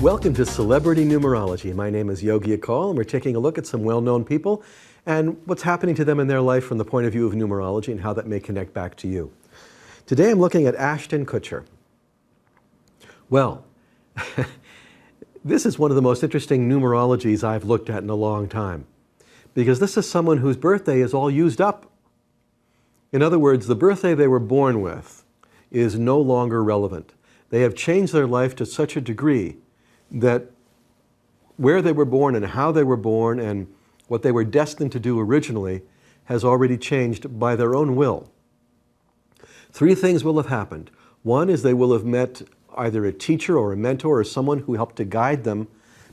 Welcome to Celebrity Numerology. My name is Yogi Akal, and we're taking a look at some well-known people and what's happening to them in their life from the point of view of numerology and how that may connect back to you. Today I'm looking at Ashton Kutcher. Well, this is one of the most interesting numerologies I've looked at in a long time, because this is someone whose birthday is all used up. In other words, the birthday they were born with is no longer relevant. They have changed their life to such a degree that where they were born and how they were born and what they were destined to do originally has already changed by their own will. Three things will have happened. One is they will have met either a teacher or a mentor or someone who helped to guide them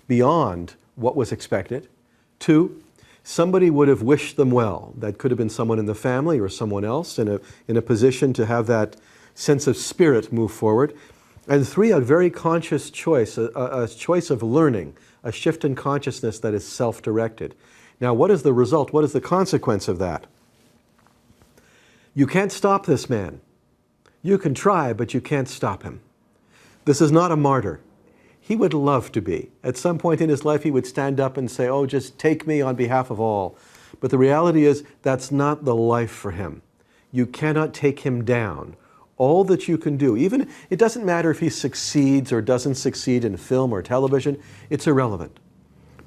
beyond what was expected. Two, somebody would have wished them well. That could have been someone in the family or someone else in a position to have that sense of spirit move forward. And three, a very conscious choice, a choice of learning, a shift in consciousness that is self-directed. Now, what is the result? What is the consequence of that? You can't stop this man. You can try, but you can't stop him. This is not a martyr. He would love to be. At some point in his life, he would stand up and say, "Oh, just take me on behalf of all." But the reality is, that's not the life for him. You cannot take him down. All that you can do, even, it doesn't matter if he succeeds or doesn't succeed in film or television, it's irrelevant,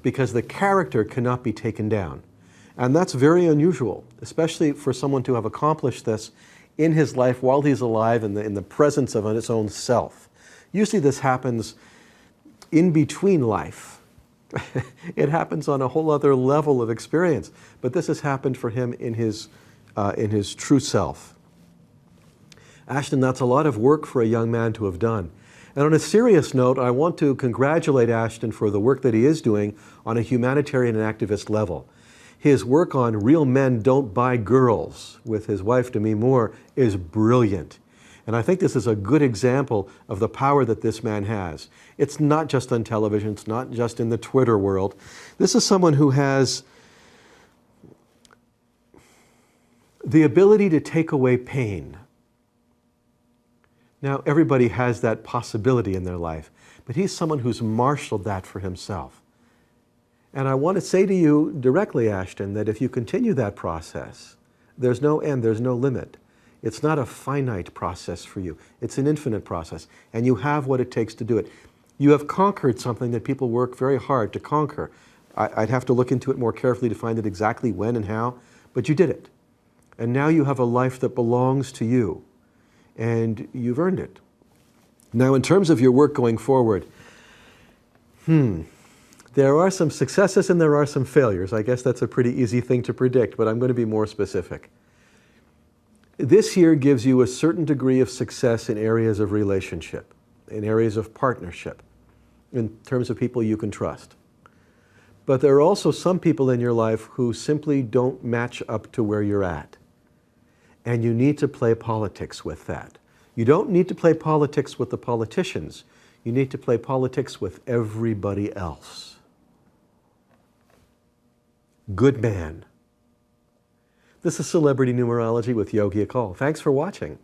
because the character cannot be taken down. And that's very unusual, especially for someone to have accomplished this in his life while he's alive in the presence of his own self. Usually this happens in between life. It happens on a whole other level of experience, but this has happened for him in his true self. Ashton, that's a lot of work for a young man to have done. And on a serious note, I want to congratulate Ashton for the work that he is doing on a humanitarian and activist level. His work on Real Men Don't Buy Girls with his wife, Demi Moore, is brilliant. And I think this is a good example of the power that this man has. It's not just on television, it's not just in the Twitter world. This is someone who has the ability to take away pain. Now, everybody has that possibility in their life, but he's someone who's marshaled that for himself. And I want to say to you directly, Ashton, that if you continue that process, there's no end, there's no limit. It's not a finite process for you. It's an infinite process, and you have what it takes to do it. You have conquered something that people work very hard to conquer. I'd have to look into it more carefully to find out exactly when and how, but you did it. And now you have a life that belongs to you, and you've earned it. Now, in terms of your work going forward, there are some successes and there are some failures. I guess that's a pretty easy thing to predict, but I'm going to be more specific. This year gives you a certain degree of success in areas of relationship, in areas of partnership, in terms of people you can trust. But there are also some people in your life who simply don't match up to where you're at. And you need to play politics with that. You don't need to play politics with the politicians. You need to play politics with everybody else. Good man. This is Celebrity Numerology with Yogi Akal. Thanks for watching.